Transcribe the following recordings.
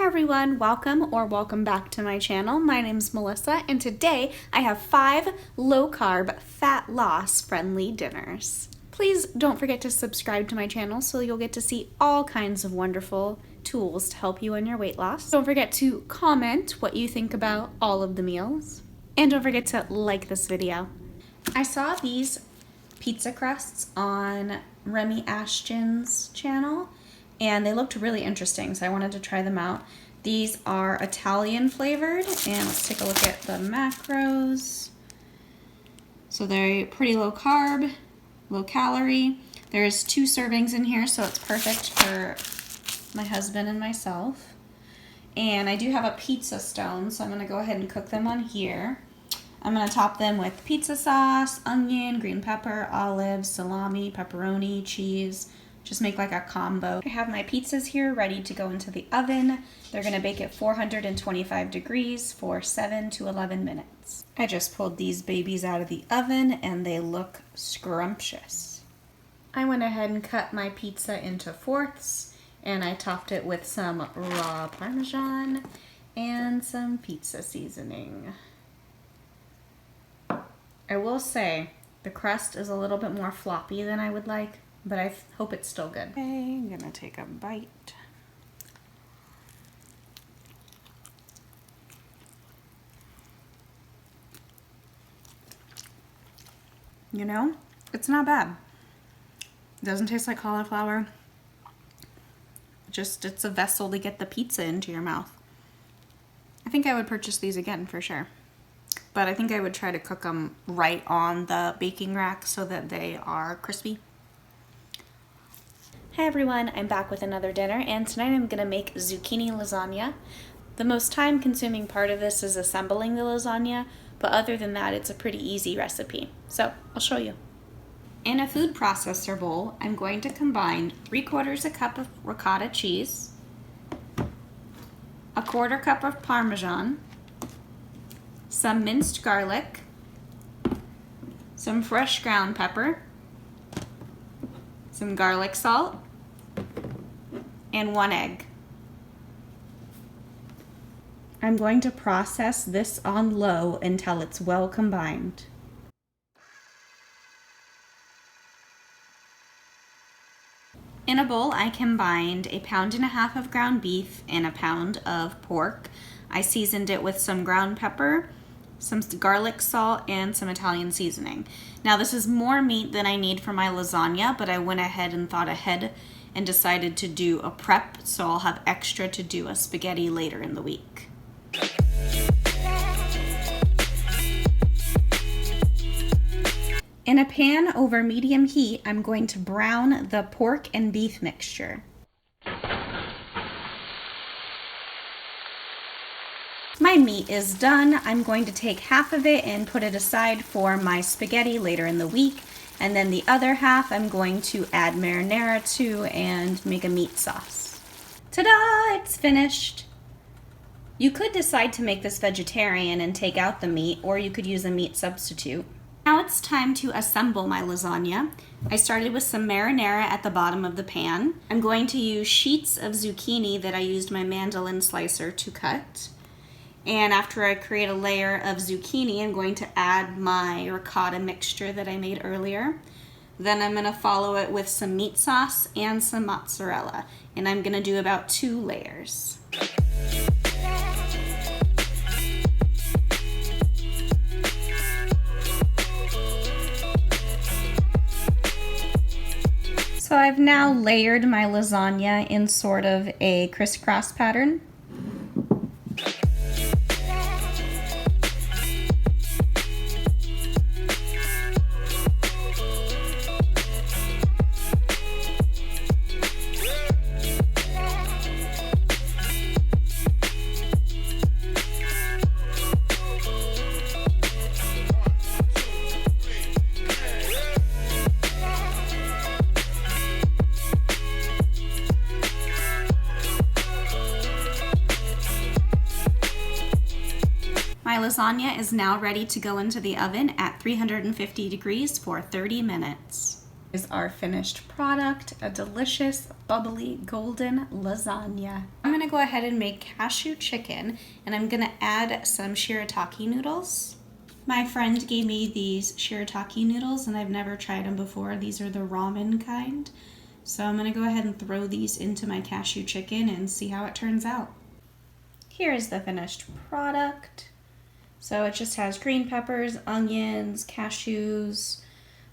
everyone, welcome back to my channel. My name's Melissa and today I have 5 low-carb, fat loss friendly dinners. Please don't forget to subscribe to my channel so you'll get to see all kinds of wonderful tools to help you on your weight loss. Don't forget to comment what you think about all of the meals. And don't forget to like this video. I saw these pizza crusts on Remy Ashton's channel and they looked really interesting, so I wanted to try them out. These are Italian flavored, and let's take a look at the macros. So they're pretty low carb, low calorie. There's 2 servings in here, so it's perfect for my husband and myself. And I do have a pizza stone, so I'm gonna go ahead and cook them on here. I'm gonna top them with pizza sauce, onion, green pepper, olives, salami, pepperoni, cheese. Just make like a combo. I have my pizzas here ready to go into the oven. They're gonna bake at 425 degrees for 7 to 11 minutes. I just pulled these babies out of the oven and they look scrumptious. I went ahead and cut my pizza into 4ths and I topped it with some raw Parmesan and some pizza seasoning. I will say the crust is a little bit more floppy than I would like, but I hope it's still good. Okay, I'm gonna take a bite. You know, it's not bad. It doesn't taste like cauliflower. Just, it's a vessel to get the pizza into your mouth. I think I would purchase these again for sure. But I think I would try to cook them right on the baking rack so that they are crispy. Hi everyone, I'm back with another dinner and tonight I'm gonna make zucchini lasagna. The most time consuming part of this is assembling the lasagna, but other than that it's a pretty easy recipe. So I'll show you. In a food processor bowl, I'm going to combine 3/4 cup of ricotta cheese, 1/4 cup of Parmesan, some minced garlic, some fresh ground pepper, some garlic salt, and 1 egg. I'm going to process this on low until it's well combined. In a bowl, I combined 1.5 pounds of ground beef and 1 pound of pork. I seasoned it with some ground pepper, some garlic salt, and some Italian seasoning. Now this is more meat than I need for my lasagna, but I went ahead and thought ahead and decided to do a prep, so I'll have extra to do a spaghetti later in the week. In a pan over medium heat, I'm going to brown the pork and beef mixture. My meat is done. I'm going to take half of it and put it aside for my spaghetti later in the week. And then the other half I'm going to add marinara to and make a meat sauce. Ta-da! It's finished. You could decide to make this vegetarian and take out the meat, or you could use a meat substitute. Now it's time to assemble my lasagna. I started with some marinara at the bottom of the pan. I'm going to use sheets of zucchini that I used my mandolin slicer to cut. And after I create a layer of zucchini, I'm going to add my ricotta mixture that I made earlier. Then I'm going to follow it with some meat sauce and some mozzarella. And I'm going to do about 2 layers. So I've now layered my lasagna in sort of a crisscross pattern. My lasagna is now ready to go into the oven at 350 degrees for 30 minutes. Is our finished product, a delicious, bubbly, golden lasagna. I'm gonna go ahead and make cashew chicken, and I'm gonna add some shirataki noodles. My friend gave me these shirataki noodles and I've never tried them before. These are the ramen kind. So I'm gonna go ahead and throw these into my cashew chicken and see how it turns out. Here is the finished product. So it just has green peppers, onions, cashews,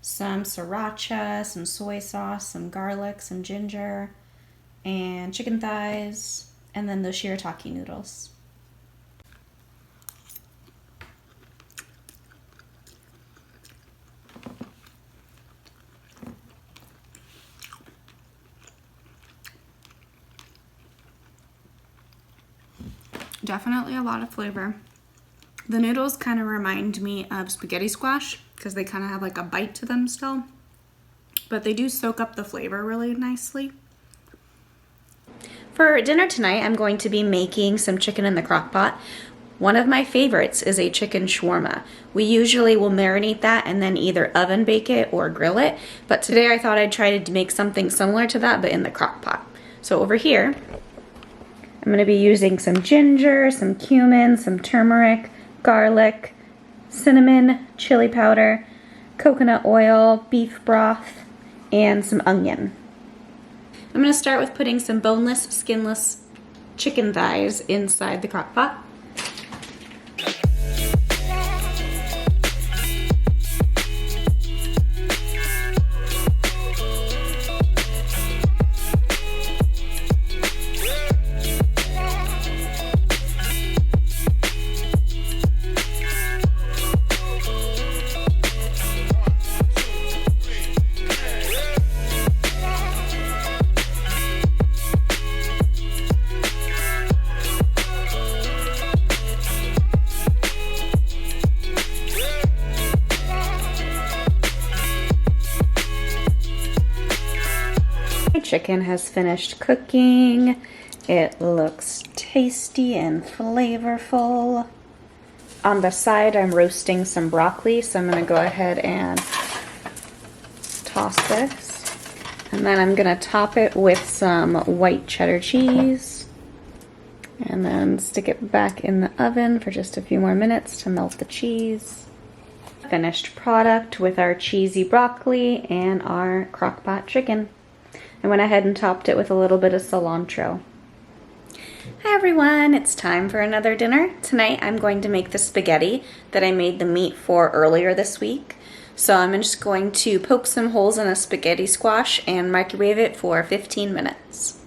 some sriracha, some soy sauce, some garlic, some ginger, and chicken thighs, and then the shirataki noodles. Definitely a lot of flavor. The noodles kind of remind me of spaghetti squash because they kind of have like a bite to them still, but they do soak up the flavor really nicely. For dinner tonight, I'm going to be making some chicken in the crock pot. One of my favorites is a chicken shawarma. We usually will marinate that and then either oven bake it or grill it, but today I thought I'd try to make something similar to that but in the crock pot. So over here, I'm going to be using some ginger, some cumin, some turmeric, garlic, cinnamon, chili powder, coconut oil, beef broth, and some onion. I'm going to start with putting some boneless, skinless chicken thighs inside the crock pot. Chicken has finished cooking. It looks tasty and flavorful. On the side, I'm roasting some broccoli, so I'm going to go ahead and toss this. And then I'm going to top it with some white cheddar cheese. And then stick it back in the oven for just a few more minutes to melt the cheese. Finished product with our cheesy broccoli and our crock-pot chicken. I went ahead and topped it with a little bit of cilantro. Hi everyone, it's time for another dinner. Tonight I'm going to make the spaghetti that I made the meat for earlier this week. So I'm just going to poke some holes in a spaghetti squash and microwave it for 15 minutes.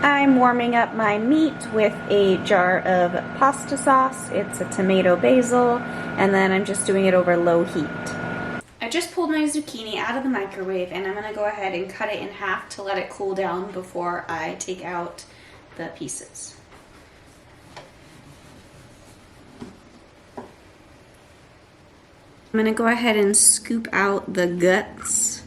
I'm warming up my meat with a jar of pasta sauce. It's a tomato basil, and then I'm just doing it over low heat. I just pulled my zucchini out of the microwave and I'm going to go ahead and cut it in half to let it cool down before I take out the pieces. I'm going to go ahead and scoop out the guts.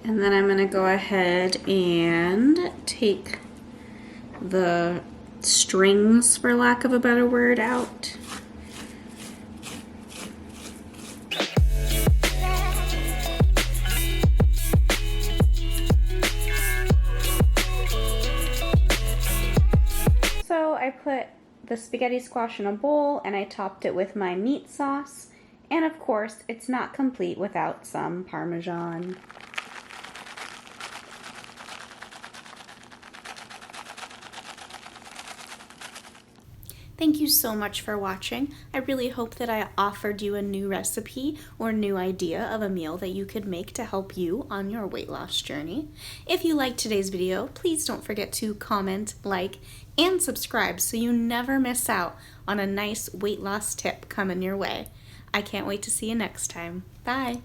And then I'm going to go ahead and take the strings, for lack of a better word, out. So I put the spaghetti squash in a bowl and I topped it with my meat sauce. And of course, it's not complete without some Parmesan. Thank you so much for watching. I really hope that I offered you a new recipe or new idea of a meal that you could make to help you on your weight loss journey. If you liked today's video, please don't forget to comment, like, and subscribe so you never miss out on a nice weight loss tip coming your way. I can't wait to see you next time. Bye!